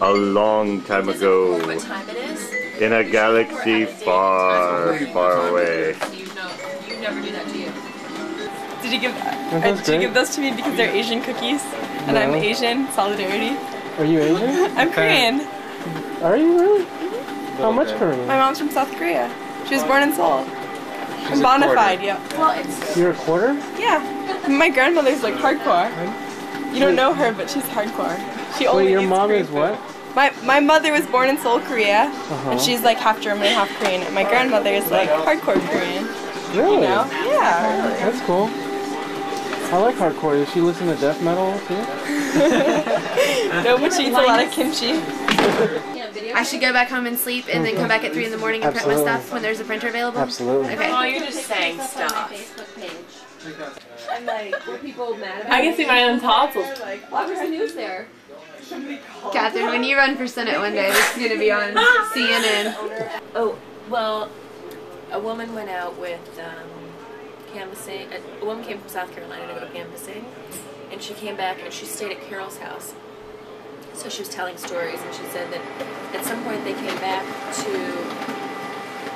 A long time ago. What time it is? In a galaxy far, far away. You never do that, do you? Did you give those to me because they're Asian cookies? And I'm Asian. Solidarity. Are you Asian? I'm Korean. Are you really? How much Korean? My mom's from South Korea. She was born in Seoul. I'm bona fide, yeah. Well, it's... You're a quarter? Yeah. My grandmother's like hardcore. You don't know her, but she's hardcore. She only Wait, your eats mom Korean is food. what? My mother was born in Seoul, Korea, and she's like half German and half Korean. And my grandmother is like hardcore Korean. Really? You know? Yeah, really. That's cool. I like hardcore. Does she listen to death metal too? No, but she eats a lot of kimchi. I should go back home and sleep and then come back at 3 in the morning and print my stuff when there's a printer available? Absolutely. Okay. Oh, you're just saying stuff. I'm like, were people mad about I can see my own tonsils. why was the news there? Catherine, when you run for Senate one day, this is going to be on CNN. Oh, well, a woman went out with canvassing. A woman came from South Carolina to go canvassing, and she came back and she stayed at Carol's house. So she was telling stories, and she said that at some point they came back to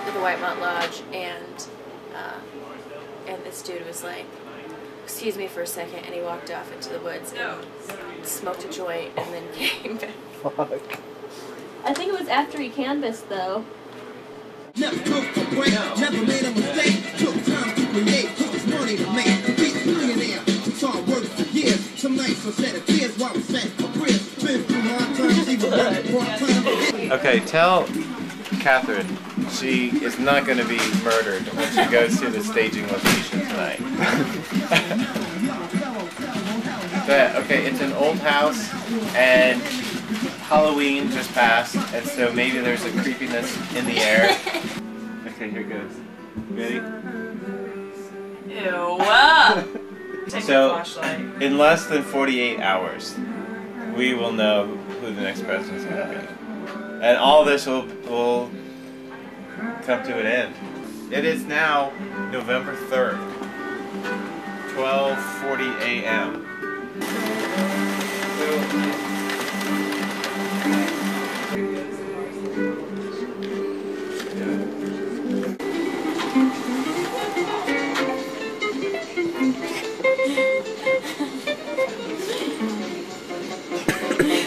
the Whitemont Lodge, and this dude was like, "Excuse me for a second," and he walked off into the woods and smoked a joint, and then came back. Fuck. I think it was after he canvassed, though. Never took a break, never made a mistake. Took time to create, took money to make. Beat millionaire, took hard work for years. Some nights I shed a tears while we sat for careers. Been through hard times, even working part-time. Okay, tell Catherine she is not going to be murdered when she goes to the staging location tonight. But, okay, it's an old house, and Halloween just passed, and so maybe there's a creepiness in the air. Okay, here goes. Ready? Ew. So, in less than 48 hours, we will know who the next president is going to be. And all this will come to an end. It is now November 3rd, 12:40 a.m.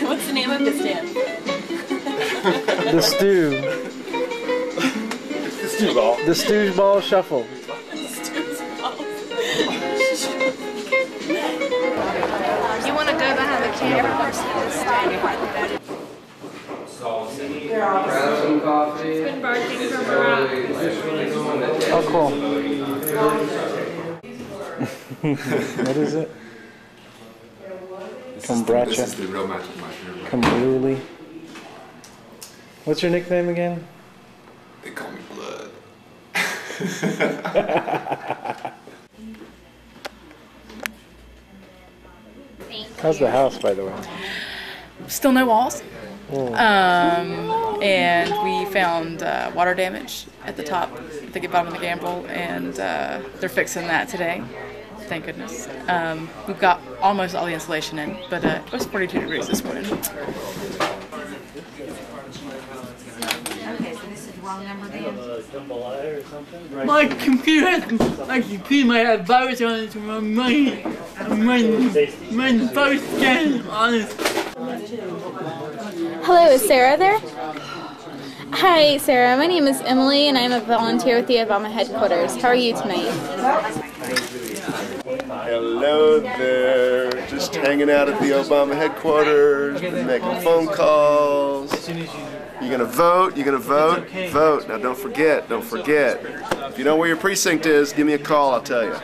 What's the name of this stand? The stew. The stew ball. The stew ball shuffle. You want to go behind the camera? Grab some coffee. It's been barking from around. Oh, cool. What is it? Kombucha. This is the real magic mushroom. Kombucha. What's your nickname again? They call me Blood. How's the house, by the way? Still no walls. Oh. And we found water damage at the top, at the bottom of the gambrel, and they're fixing that today. Thank goodness. We've got almost all the insulation in, but it was 42 degrees this morning. Okay, so this is wrong number, Dan. My computer might have virus on it, so I'm running virus scan on it. Hello, is Sarah there? Hi, Sarah. My name is Emily, and I'm a volunteer with the Obama headquarters. How are you tonight? Hello there. Just hanging out at the Obama headquarters, been making phone calls. You gonna vote? You gonna vote? Vote. Now don't forget, don't forget. If you know where your precinct is, give me a call, I'll tell you.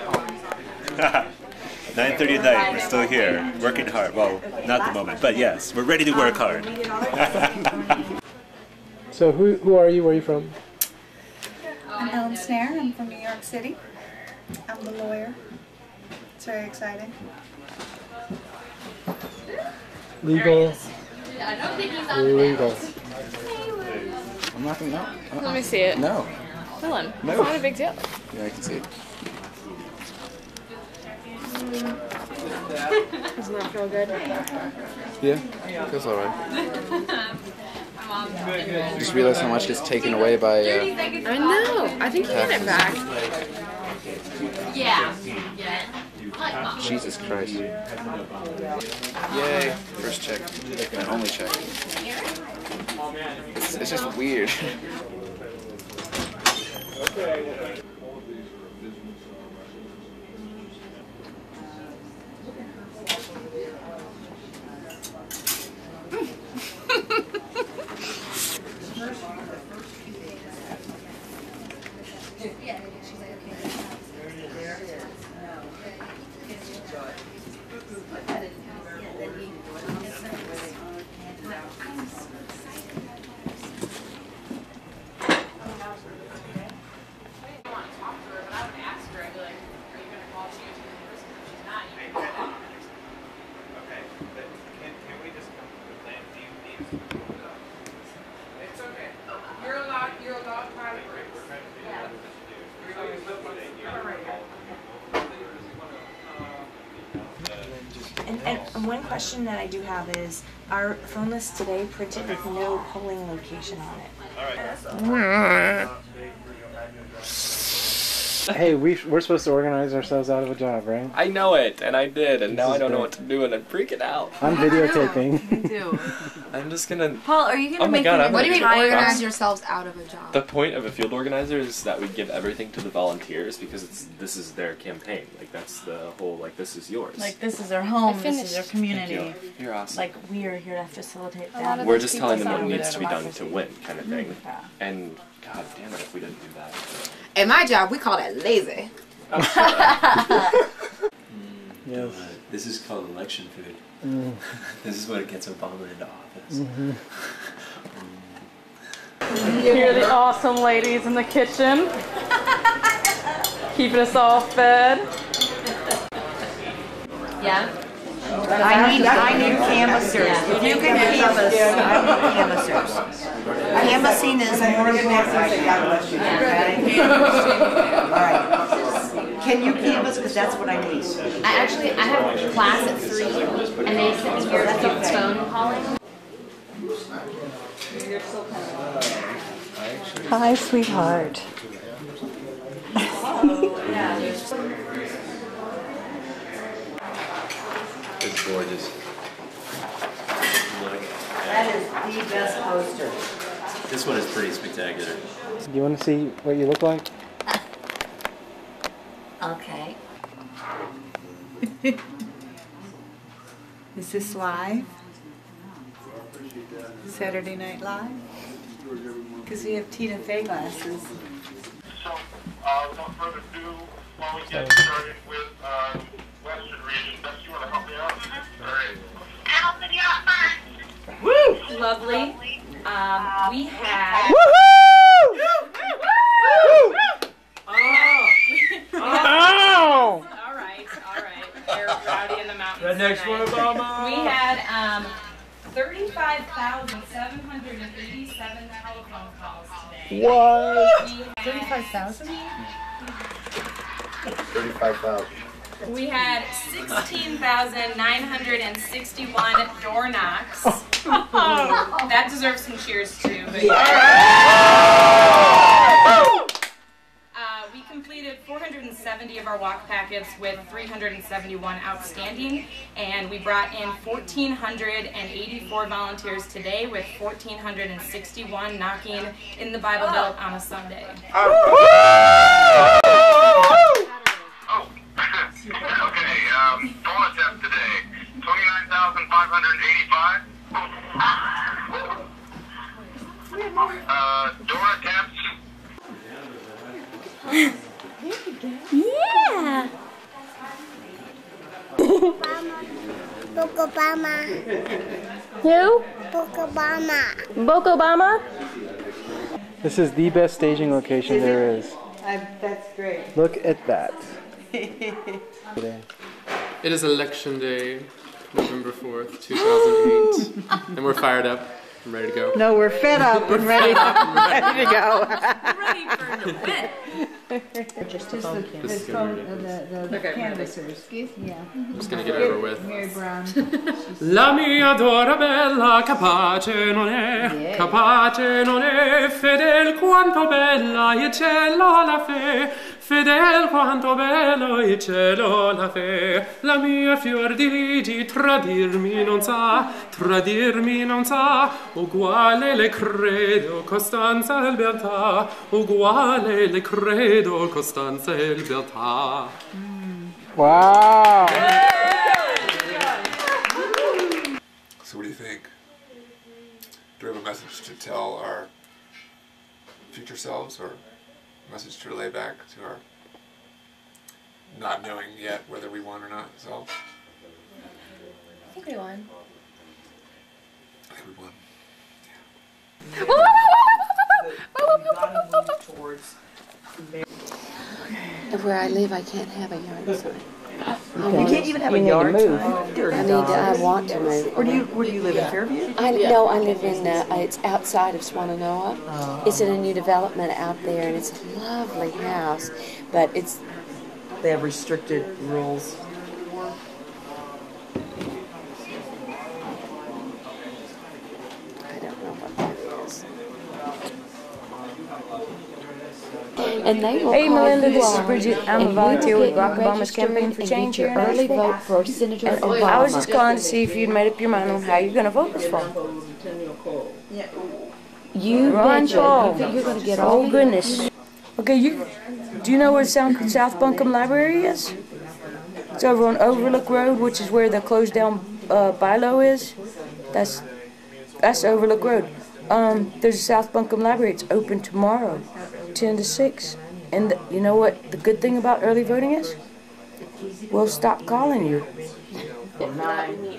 9:30 at night, we're still here, working hard. Well, not at the moment, but yes, we're ready to work hard. So who are you? Where are you from? I'm Ellen Snare. I'm from New York City. I'm the lawyer. It's very exciting. Legal. Legal. I'm not gonna know. Let me see it. No. Ellen, No. it's not a big deal. Yeah, I can see it. Doesn't that feel good? Yeah, feels alright. Just realized how much gets taken away by. I know. I think you get it back. Yeah. Jesus Christ. Yay, first check. My only check. It's just weird. And one question that I do have is, our phone list today printed with no polling location on it. Hey, we're supposed to organize ourselves out of a job, right? I know it, and I did, and now I don't know what to do, and I'm freaking out. I'm videotaping. Me too. I'm just gonna... Paul, are you gonna make God, What do you mean organize yourselves out of a job? The point of a field organizer is that we give everything to the volunteers because this is their campaign. Like, that's the whole, like, this is yours. Like, this is our home, this is our community. Thank you. You're awesome. Like, we are here to facilitate that. We're just telling them what needs to be done to win, kind of thing. And, God damn it, if we didn't do that. In my job, we call that lazy. Yes. This is called election food. This is what gets Obama into office. Here are the awesome ladies in the kitchen, keeping us all fed. Yeah. I need canvassers. If you can canvass, I need canvassers. Canvassing is more important right now. All right. Can you canvass? Because that's what I need. I have class at 3, and they sent me here to do phone calling. Hi, sweetheart. It's gorgeous. Look. That is the best poster. This one is pretty spectacular. Do you want to see what you look like? Okay. Is this live? Saturday Night Live? Because we have Tina Fey glasses. So, without further ado, while we get started with Western region, Beth, you want to help me out? All right. Woo! Lovely. We had... Woohoo! Oh! All right. They're rowdy in the mountains. Rednecks for Obama! We had 35,787 telephone calls today. What? 35,000? 35,000. We had 16,961 door knocks. That deserves some cheers too. But we completed 470 of our walk packets with 371 outstanding, and we brought in 1,484 volunteers today with 1,461 knocking in the Bible Belt on a Sunday. Okay, phone attempt today, 29,585. Door attempts. Yeah. Barack Obama. Who? Barack Obama. Barack Obama? This is the best staging location there is. That's great. Look at that. It is election day, November 4th, 2008. And we're fired up and ready to go. No, we're fed up and ready to go. Ready for the win. just the phone the canvassers. Yeah. Just gonna get it over with. Mary Brown. La mia dora bella, capace non è, fedel quanto bella, il cielo la fe, fedel quanto bello, il cielo la fe. La mia fior di ligi tradirmi non sa, uguale le credo, costanza e beltà, uguale le credo, costanza e beltà. Wow! So what do you think? Do we have a message to tell our future selves, or a message to relay back to our not knowing yet whether we won or not selves? I think we won. I think we won. Where I live, I can't have a yard sign. You can't even have a yard sign? I want to move. Where do you live, in Fairview? No, I live in, it's outside of Swannanoa. Oh. It's in a new development out there, and it's a lovely house, but it's... They have restricted rules. I don't know what that is. And they will Hey call Melinda, you this is on, Bridget. I'm a and volunteer you with will Barack get Obama's Campaign for registered Change and here get in your early Asheville. vote for Senator And Obama. I was just calling to see if you'd made up your mind on how you're going to vote this fall. You Ron betcha. Paul. You're going to get all Oh goodness. Okay, do you know where South Buncombe Library is? It's over on Overlook Road, which is where the closed down bylaw is. That's Overlook Road. There's a South Buncombe Library. It's open tomorrow, 10 to 6. And you know what the good thing about early voting is? We'll stop calling you.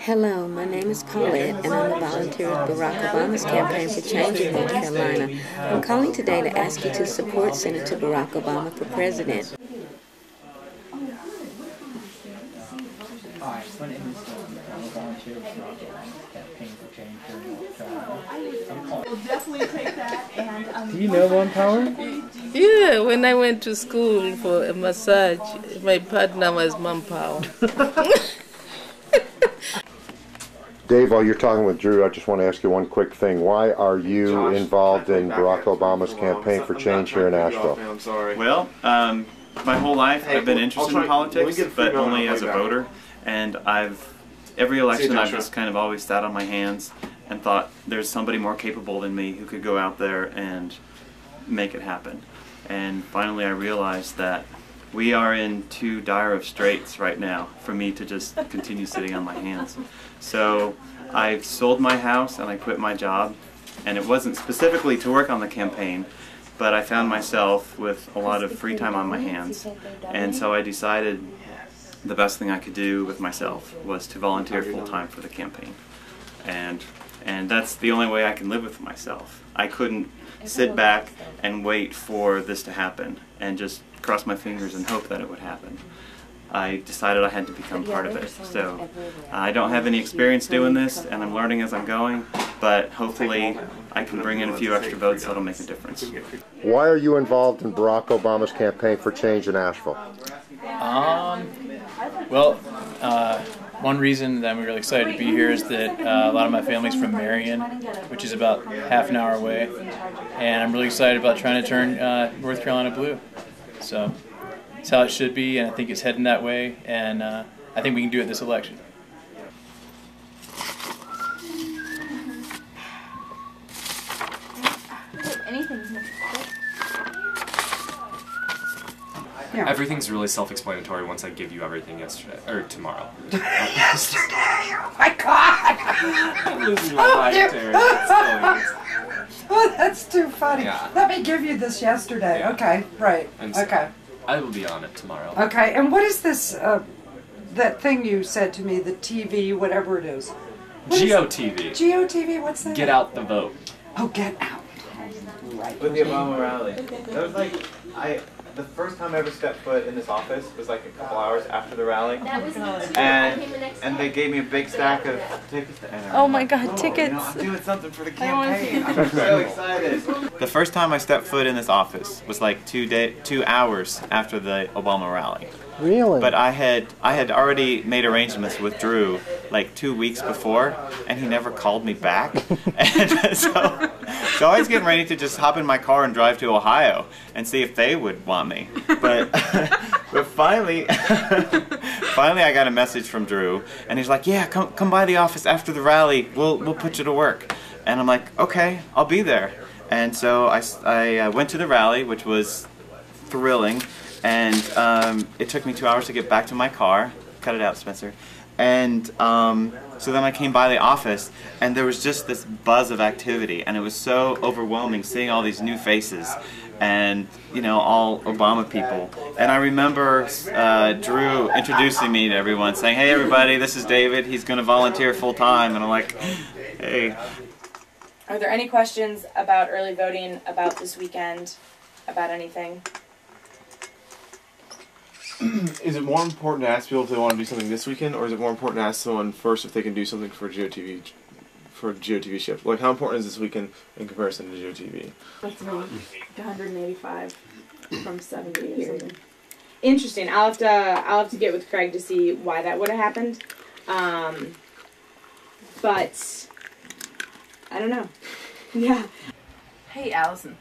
Hello, my name is Paulette, and I'm a volunteer with Barack Obama's Campaign for Change in North Carolina. I'm calling today to ask you to support Senator Barack Obama for president. Hi, my name is I'm a volunteer with Barack Campaign for Change here in North Carolina. We'll definitely take that. And Do you know One Power? Yeah, when I went to school for a massage, my partner was Mom Power. Dave, while you're talking with Drew, I just want to ask you one quick thing. Why are you involved in Barack Obama's Campaign for Change here in Asheville? I'm sorry. Well, my whole life I've been interested in politics, but only as a voter. And every election I've just kind of always sat on my hands and thought there's somebody more capable than me who could go out there and make it happen. And finally I realized that we are in too dire of straits right now for me to just continue sitting on my hands. So I sold my house and I quit my job, and it wasn't specifically to work on the campaign, but I found myself with a lot of free time on my hands, and so I decided the best thing I could do with myself was to volunteer full-time for the campaign. And that's the only way I can live with myself. I couldn't sit back and wait for this to happen and just cross my fingers and hope that it would happen. I decided I had to become part of it. So I don't have any experience doing this, and I'm learning as I'm going, but hopefully I can bring in a few extra votes that'll make a difference. Why are you involved in Barack Obama's Campaign for Change in Asheville? Well, one reason that I'm really excited to be here is that a lot of my family's from Marion, which is about half an hour away, and I'm really excited about trying to turn North Carolina blue. So it's how it should be, and I think it's heading that way, and I think we can do it this election. Yeah. Everything's really self-explanatory once I give you everything yesterday, or tomorrow. Yesterday! Oh my God! I'm losing my mind, Terry. Oh, that's too funny. Yeah. Let me give you this yesterday. Yeah. Okay, right. Okay. I will be on it tomorrow. Okay, and what is this, that thing you said to me, the TV, whatever it is? GOTV. GOTV, what's that? Get out the vote. Oh, get out. Right. With the Obama rally. That was like, the first time I ever stepped foot in this office was like a couple hours after the rally. That was and they gave me a big stack of tickets. Oh my God, tickets! You know, I'm doing something for the campaign. I'm so excited. The first time I stepped foot in this office was like 2 hours after the Obama rally. Really? But I had already made arrangements with Drew like 2 weeks before, and he never called me back. And so I was getting ready to just hop in my car and drive to Ohio and see if they would want me. But finally I got a message from Drew, and he's like, "Yeah, come by the office after the rally. We'll put you to work." And I'm like, "Okay, I'll be there." And so I went to the rally, which was thrilling. And it took me 2 hours to get back to my car. Cut it out, Spencer. And so then I came by the office, and there was just this buzz of activity, and it was so overwhelming seeing all these new faces, and you know, all Obama people. And I remember Drew introducing me to everyone, saying, "Hey everybody, this is David. He's going to volunteer full time." And I'm like, "Hey." Are there any questions about early voting, about this weekend, about anything? Is it more important to ask people if they want to do something this weekend, or is it more important to ask someone first if they can do something for GOTV shift? Like, how important is this weekend in comparison to GOTV? That's me. 185 from 70 or something. Interesting. I'll have to get with Craig to see why that would have happened. But I don't know. Yeah. Hey, Allison.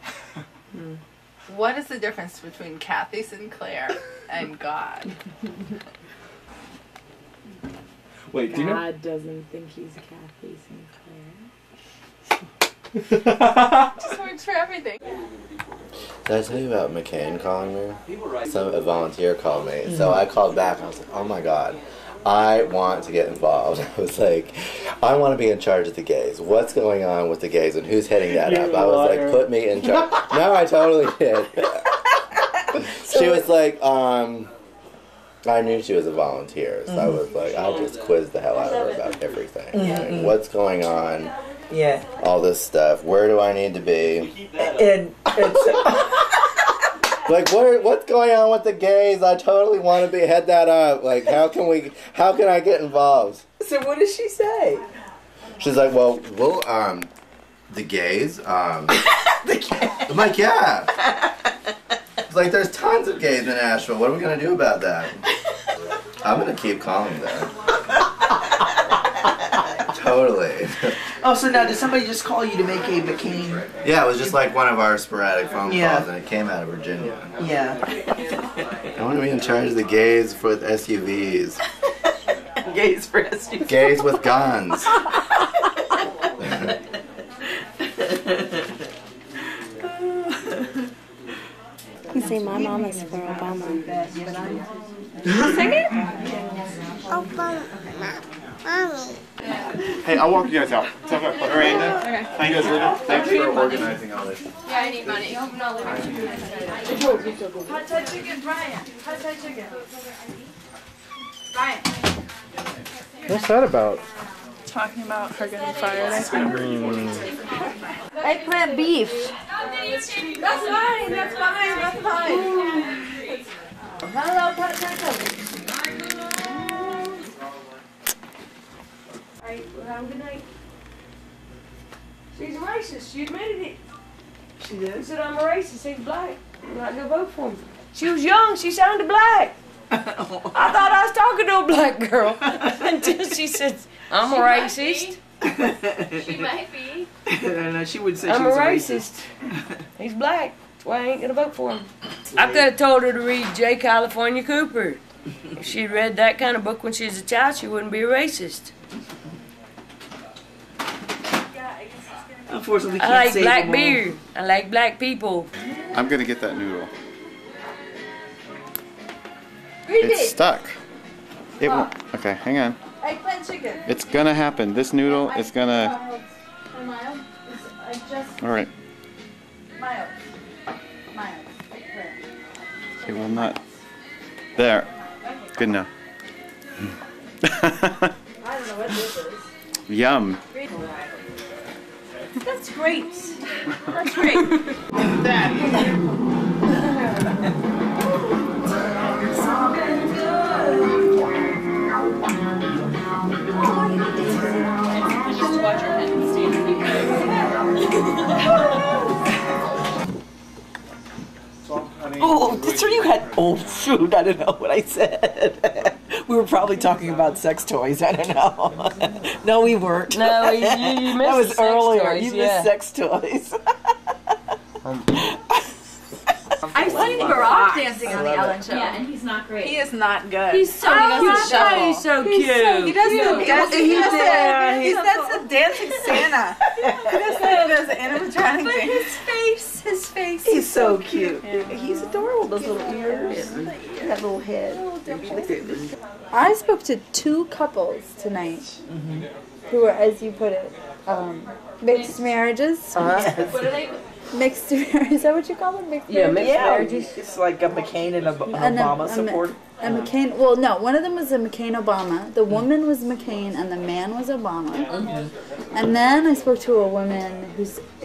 What is the difference between Kathy Sinclair and God? Wait, do you know? God doesn't think he's Kathy Sinclair. Just works for everything. Did I tell you about McCain calling me? A volunteer called me. So I called back and I was like, "Oh my God, I want to get involved." I was like, "I want to be in charge of the gays. What's going on with the gays and who's heading that up?" I was like, "Put me in charge." No, I totally did. She was like, I knew she was a volunteer, so I was like, I just quizzed the hell out of her about everything. Like, what's going on? Yeah. All this stuff. Where do I need to be? And like, what's going on with the gays? I totally want to head that up. Like, how can I get involved? So what does she say? She's like, well, the gays, I'm like, yeah. It's like, there's tons of gays in Asheville. What are we going to do about that? I'm going to keep calling them. Totally. Oh, so now did somebody just call you to make a McCain? Yeah, it was just like one of our sporadic phone calls, and it came out of Virginia. Yeah. I want to be in charge of the gays with SUVs. Gays for SUVs. Gays with guns. You say my mom is for Obama. Sing it? Obama. Mommy. Hey, I'll walk you guys out. Miranda, Okay. how you guys doing? Thanks for organizing all this. Yeah, I need money. I'm not living. Hot Thai chicken, Brian. Hot Thai chicken. Brian. What's that about? Talking about her getting fired, I think. Eggplant beef. That's fine. That's fine. That's fine. Hello, Hot Thai chicken. Well, have a good night. She's a racist. She admitted it. She did? She said, "I'm a racist. He's black. I'm not going to vote for him." She was young. She sounded black. I thought I was talking to a black girl until she said, "I'm a racist." She might be. No, she would say I'm she a was racist. He's black. That's why I ain't going to vote for him. I could have told her to read J. California Cooper. If she'd read that kind of book when she was a child, she wouldn't be a racist. Unfortunately, we I can't like save black them all. beer. I like black people. I'm gonna get that noodle. Read It's it. stuck. It won't. Okay, hang on. Eggplant chicken. It's gonna happen. This noodle is gonna. Mild. I just All right. mild. Mild. It will not. There. Good enough. I don't know what this is. Yum. That's great. That's great. Oh, so you had. Oh, shoot! I don't know what I said. We were probably talking about sex toys. I don't know. No, we weren't. No, you that missed was sex earlier. toys, You yeah. missed sex toys. I've seen Barack dancing on the Ellen Show. Yeah, and he's not great. He is not good. He's so cute. He's so He's cute. so- He does the He's that's the dancing Santa. He does the animatronic But dance. his face. He's so cute. He's adorable. Those little ears, that little head. I spoke to 2 couples tonight who were, as you put it, mixed marriages. Yes. What are they? Mixed marriages. Is that what you call them? Mixed Yeah, marriages? mixed marriages. It's like a McCain and an Obama support. A McCain. Well, no, one of them was a McCain Obama. The woman was McCain, and the man was Obama. And then I spoke to a woman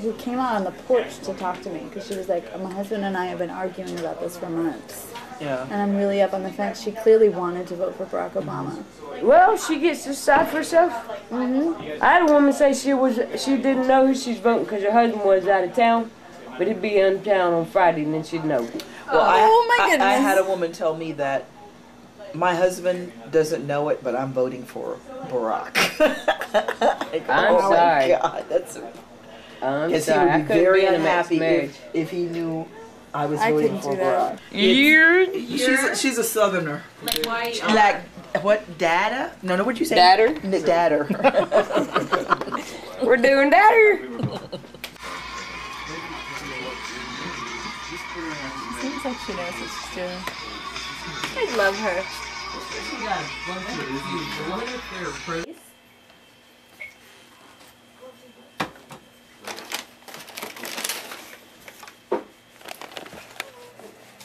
who came out on the porch to talk to me because she was like, "My husband and I have been arguing about this for months." Yeah. And I'm really up on the fence. She clearly wanted to vote for Barack Obama. Well, she gets to decide for herself. I had a woman say she didn't know who she's voting because her husband was out of town, but he'd be in town on Friday and then she'd know. Well, my goodness. I had a woman tell me that my husband doesn't know it, but I'm voting for Barack. I'm sorry. Oh my God, that's. I'm Because he sorry. I would be couldn't very be in a mixed unhappy marriage. if he knew I was I voting couldn't for do that. Barack. She's a Southerner. Like why? Like what? Dada? No, what'd you say? Dadder? Dadder. We're doing dadder. Seems like she knows what she's doing. I love her.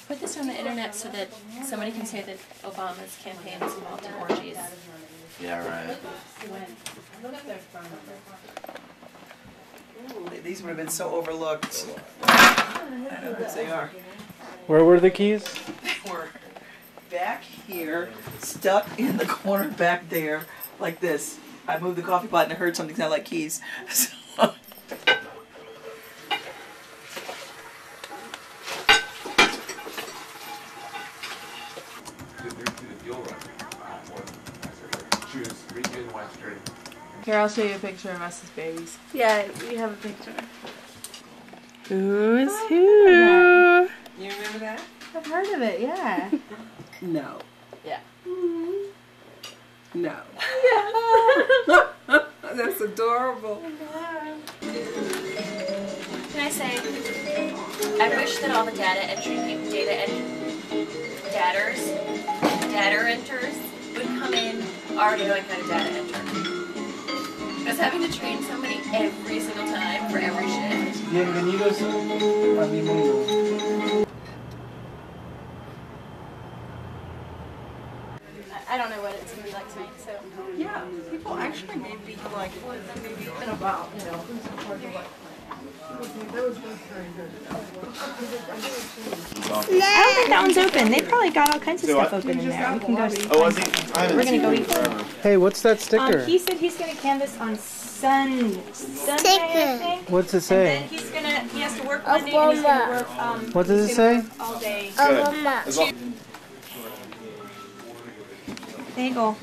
Put this on the internet so that somebody can say that Obama's campaign was involved in orgies. Yeah, right. These would have been so overlooked. I know who they are. Where were the keys? They were back here, stuck in the corner back there, like this. I moved the coffee pot and I heard something sound like keys. So, Here, I'll show you a picture of us as babies. Yeah, we have a picture. Who is who? you remember that? I've heard of it, yeah. No. Yeah. No. That's adorable. Can I say, I wish that all the data enters would come in already knowing how to data enter. Because having to train somebody every single time for every shift. Bienvenidos a mi mundo. I don't know what it's going to be like tonight, so. Yeah, people actually may be like, maybe about, you know, who's in charge of what. I don't think that one's open. They probably got all kinds of stuff open in there. We can go. Oh, was he? I haven't We're gonna seen go him eat. forever. Hey, what's that sticker? He said he's gonna canvas on Sunday, I think. What's it say? And then he has to work Monday and he's gonna work What does it say? all day. Good. There you go.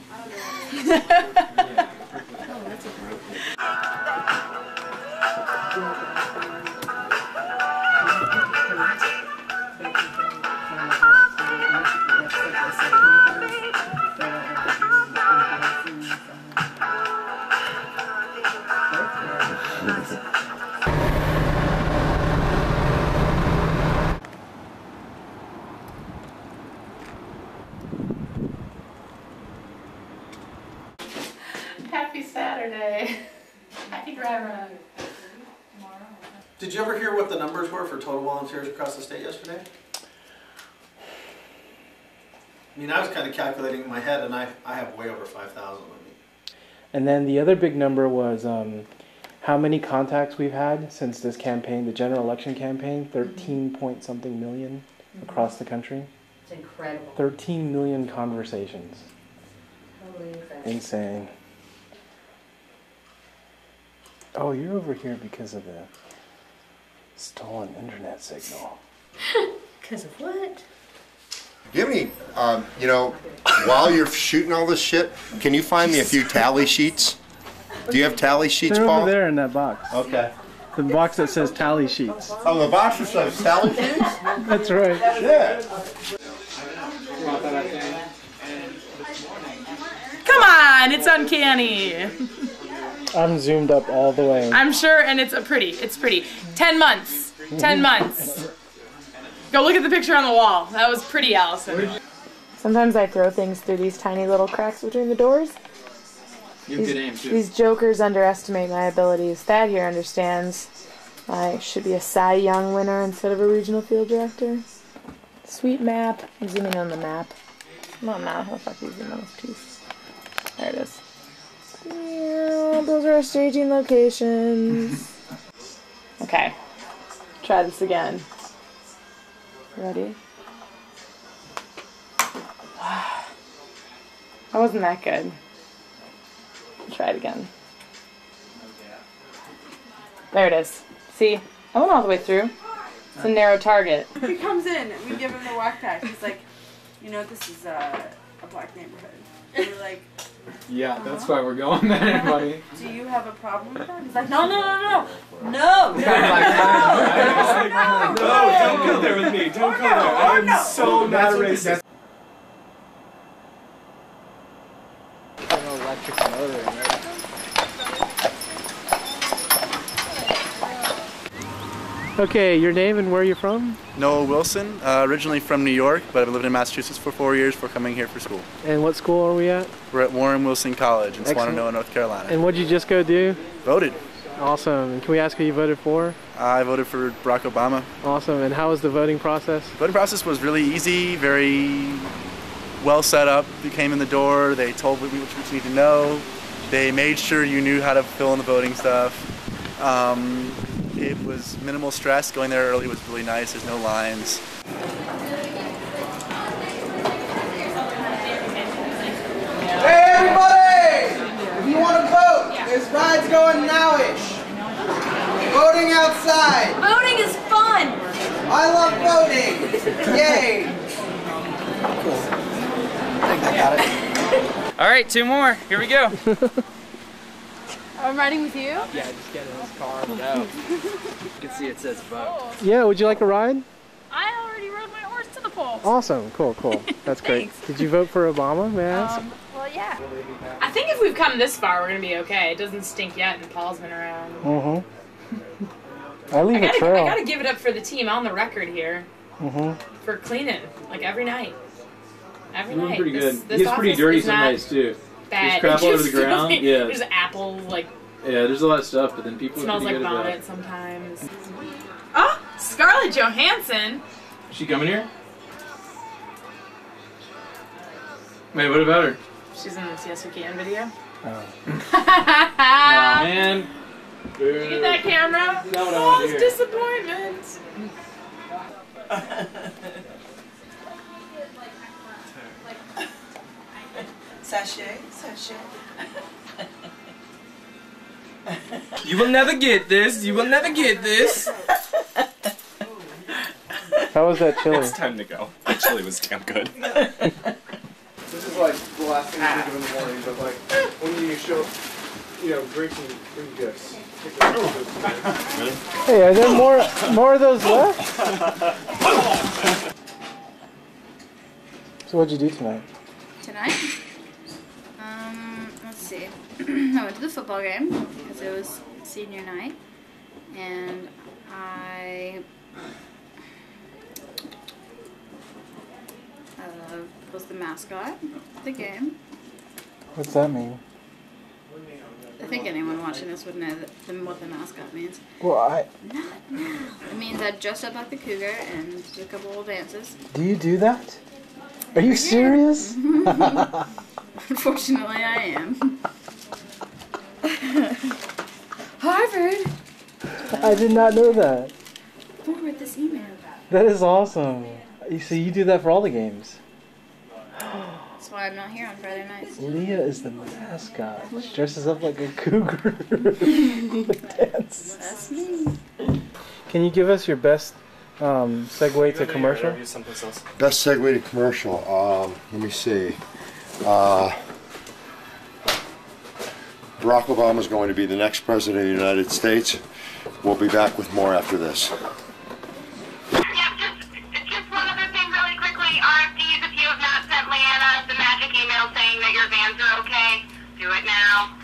Happy Saturday. Happy driver night. Did you ever hear what the numbers were for total volunteers across the state yesterday? I mean, I was kind of calculating in my head, and I have way over 5,000 with me. And then the other big number was how many contacts we've had since this campaign, the general election campaign, 13 point something million across the country. It's incredible. 13 million conversations. Totally insane. Insane. Oh, you're over here because of the stolen internet signal. Because of what? Do you have any, you know, while you're shooting all this shit, can you find me a few tally sheets? Do you have tally sheets, They're Paul? over there in that box. Okay. The box that says tally sheets. Oh, the box that says tally sheets? That's right. Yeah. Come on, it's uncanny. I'm zoomed up all the way. I'm sure, and it's pretty. It's pretty. 10 months. 10 months. Go look at the picture on the wall. That was pretty, Allison. Sometimes I throw things through these tiny little cracks between the doors. You have good aim, too. These jokers underestimate my abilities. Thad here understands I should be a Cy Young winner instead of a regional field director. Sweet map. I'm zooming on the map. Come on now. How the fuck do you zoom on this piece? There it is. Yeah, those are our staging locations. Okay. Try this again. Ready? That wasn't that good. Try it again. There it is. See? I went all the way through. It's a narrow target. He comes in and we give him the whack tag. He's like, you know, this is a black neighborhood. And we're like, Yeah, that's why we're going there, buddy. do you have a problem with that? He's like, no. No, don't go there with me. Don't go there. I'm so not racist. An electric motor, right? Okay, your name and where you're from? Noah Wilson, originally from New York, but I've lived in Massachusetts for 4 years before coming here for school. And what school are we at? We're at Warren Wilson College in Excellent. Swannanoa, North Carolina. And what'd you just go do? Voted. Awesome. And can we ask who you voted for? I voted for Barack Obama. Awesome. And how was the voting process? The voting process was really easy, very well set up. You came in the door, they told you what you need to know. They made sure you knew how to fill in the voting stuff. It was minimal stress. Going there early was really nice. There's no lines. Hey everybody! If you want to vote, this ride's going nowish. Voting outside. Voting is fun! I love voting. Yay! I got it. All right, 2 more. Here we go. I'm riding with you? Yeah, just get in this car and go. You can see it says vote. Yeah, would you like a ride? I already rode my horse to the polls. Awesome. Cool. That's great. Did you vote for Obama, may I ask? Well, yeah. I think if we've come this far, we're gonna be okay. It doesn't stink yet, and Paul's been around. Mm-hmm. I leave a trail. I gotta give it up for the team on the record here Mm-hmm. for cleaning, like every night. Every Doing night. pretty good. This He's pretty office dirty is some not nights too. Bad. There's crap all over the ground. Yeah. There's apples, like. Yeah, there's a lot of stuff, but then people Smells are like pretty good vomit at sometimes. Oh, Scarlett Johansson. that. Is she coming here? Wait, what about her? She's in this Yes We Can video. Oh man. Did you get that camera? No, no, Oh, here. it's disappointment. Sachet. You will never get this. You will never get this. How was that chili? It's time to go. That chili was damn good. This is like the last thing you think of in the morning, but like when you show, you know, bring gifts. Hey, are there more of those left? So what'd you do tonight? Tonight? Let's see. I went to the football game because it was senior night, and I was the mascot of the game. What's that mean? I think anyone watching this would know what the mascot means. Well, It means I dressed up like the cougar and did a couple of dances. do you do that? Are you serious? Unfortunately, I am. Harvard! I did not know that. Forward this email. That is awesome. So you do that for all the games? That's why I'm not here on Friday nights. Leah is the mascot. She dresses up like a cougar. Dance. That's me. Can you give us your best Segue to commercial. Best segue to commercial. Let me see. Barack Obama is going to be the next president of the United States. We'll be back with more after this. Just one other thing really quickly. RFDs, if you have not sent Leanna the magic email saying that your vans are okay, do it now.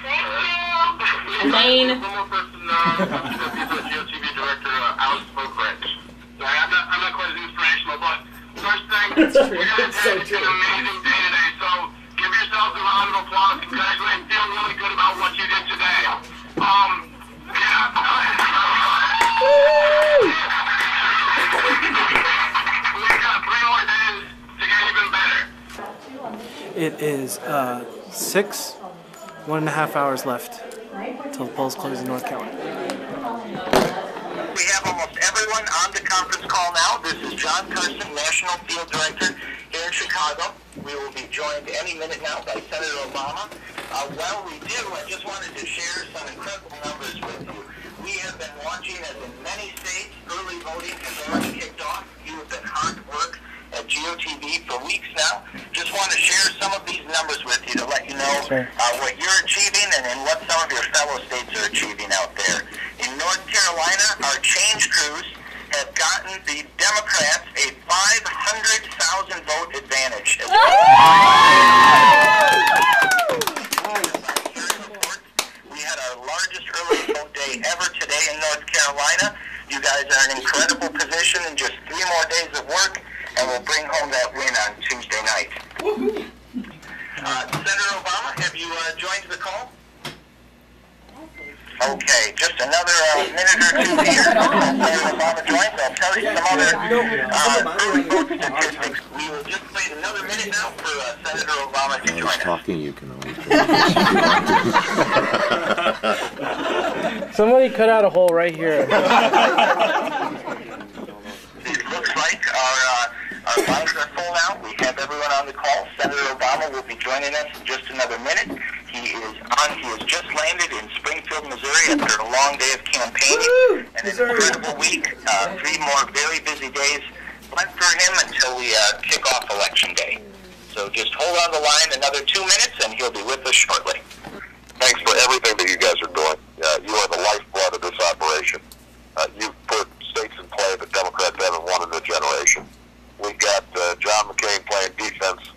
Thank you. Elaine. One more person, the GeoTV director, Alex Bocrich. Sorry, I'm not quite as inspirational, but first thing, you're going to take an amazing day today, so give yourselves a round of applause. Congratulations. Feel really good about what you did today. We've got 3 more days to get even better. It is 1.5 hours left till the polls close in North Carolina. We have almost everyone on the conference call now. This is John Carson, National Field Director here in Chicago. We will be joined any minute now by Senator Obama. While we do, I just wanted to share some incredible numbers with you. We have been watching as in many states, early voting has already kicked off. You have been hard at work at GeoTV for weeks now. Just want to share some of these numbers with you to let you know what you're achieving and what some of your fellow states are achieving out there. In North Carolina, our change crews have gotten the Democrats a 500,000 vote advantage. We had our largest early vote day ever today in North Carolina. You guys are in an incredible position in just 3 more days of work, and we'll bring home that win on Tuesday night. Senator Obama, have you joined the call? Okay, just another minute or two here. Senator Obama joins. I'll tell you some other early vote statistics. We will just wait another minute now for Senator Obama to join us. Talking, you can always. Somebody cut out a hole right here. It looks like our lines are full now. We have everyone on the call. Senator Obama will be joining us in just another minute. He has just landed in Springfield, Missouri after a long day of campaigning and an incredible week. 3 more very busy days left for him until we kick off Election Day. So just hold on the line another 2 minutes and he'll be with us shortly. Thanks for everything that you guys are doing. You are the lifeblood of this operation. You've put states in play that Democrats haven't won in a generation. We got John McCain playing defense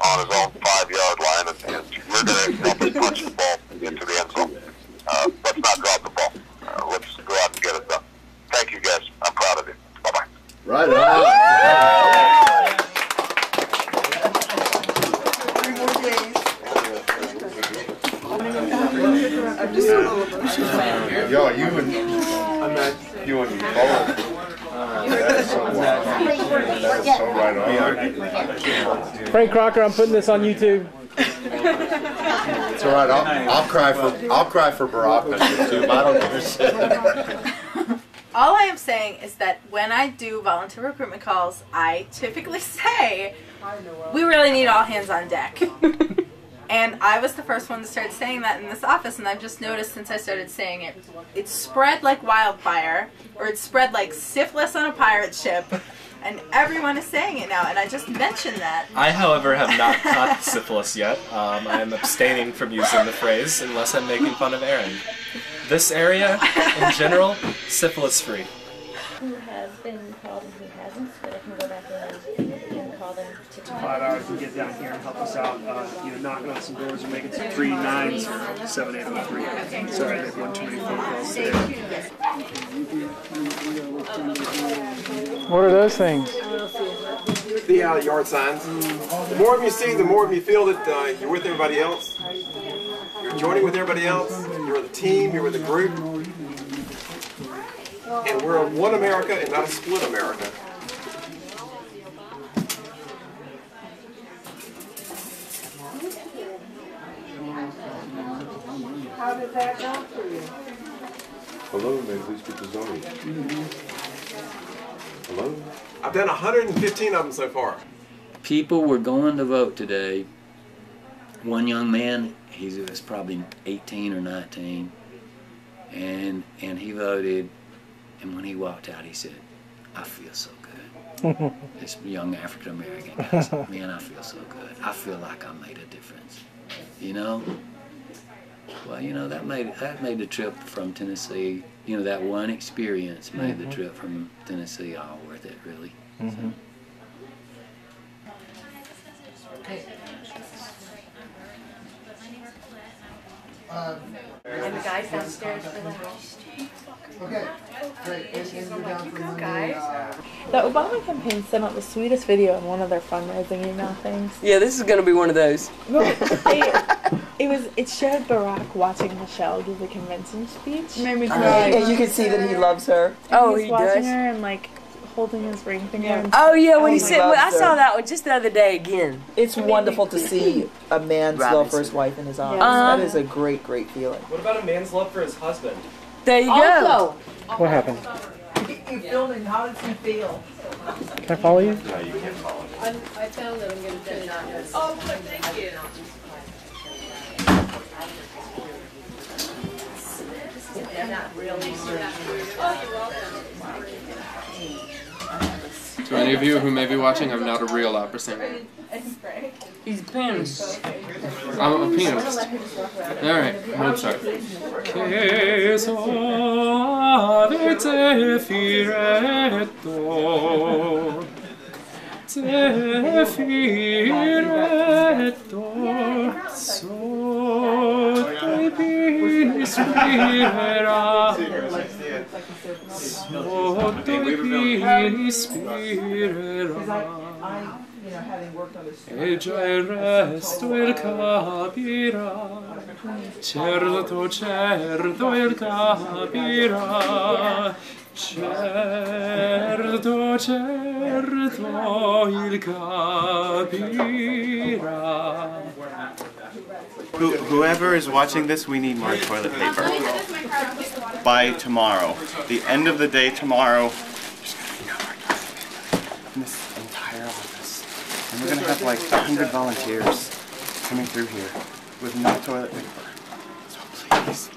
on his own 5-yard line, and you're going to help us punch the ball into the end zone. Let's not drop the ball. Let's go out and get it done. Thank you, guys. I'm proud of you. Bye-bye. Right on. 3 more days. I'm just a little emotional. Yo, you and Paul. That's so right on. Frank Crocker, I'm putting this on YouTube. It's all right. I'll cry for Barack on YouTube. I don't give a shit. All I am saying is that when I do volunteer recruitment calls, I typically say, we really need all hands on deck. And I was the first one to start saying that in this office, and I've just noticed since I started saying it, it's spread like wildfire, or it's spread like syphilis on a pirate ship, and everyone is saying it now, and I just mentioned that. I, however, have not caught syphilis yet. I am abstaining from using the phrase unless I'm making fun of Aaron. This area, in general, syphilis-free. Who has been called and who hasn't, but I can go back and call them to 5 hours to get down here and help us out, either knocking on some doors or making some 3 9s or 7 803. Sorry, I made one too many phone calls today. What are those things? The yard signs. The more of them you see, the more of them you feel that you're with everybody else. You're joining with everybody else. You're with a team. You're with a group. And we're one America and not a split America. How did that go for you? Hello, may I please speak to Zoe? Hello? I've done 115 of them so far. People were going to vote today. One young man, he was probably 18 or 19, and he voted, and when he walked out he said, I feel so good. This young African American guy, man, I feel so good. I feel like I made a difference. You know? Well, you know, that made the trip from Tennessee, you know, that one experience made the trip from Tennessee all worth it, really. So. And the guys downstairs were like, Okay, great. and she's like, you go, guys. The Obama campaign sent out the sweetest video in one of their fundraising email things. Yeah, this is gonna be one of those. It showed Barack watching Michelle give the convention speech. Made me cry. And you can see that he loves her. Oh, He's he watching does. her and like holding his ring finger. Yeah. And Oh yeah, when he he said, loves I saw her. that one just the other day again. It's wonderful to see a man's love for his wife in his eyes. Uh-huh. That is a great, great feeling. What about a man's love for his husband? There you go. What happened? You filming? How does he feel? Can I follow you? No, you can't follow. I found that I'm going to finish this. Oh, good, thank you. They're not really Oh, you're welcome. To any of you who may be watching, I'm not a real opera singer. He's a pianist. I'm a pianist. Alright, Mozart. Che soave firetto, sotto i pini spirerà, sotto i pini spirerà. E già il resto il capirà, certo, certo il capirà, certo, certo il capirà. Whoever is watching this, we need more toilet paper. By tomorrow. The end of the day tomorrow, there's going to be no more toilet paper in this entire office. And we're going to have like 100 volunteers coming through here with no toilet paper. So please.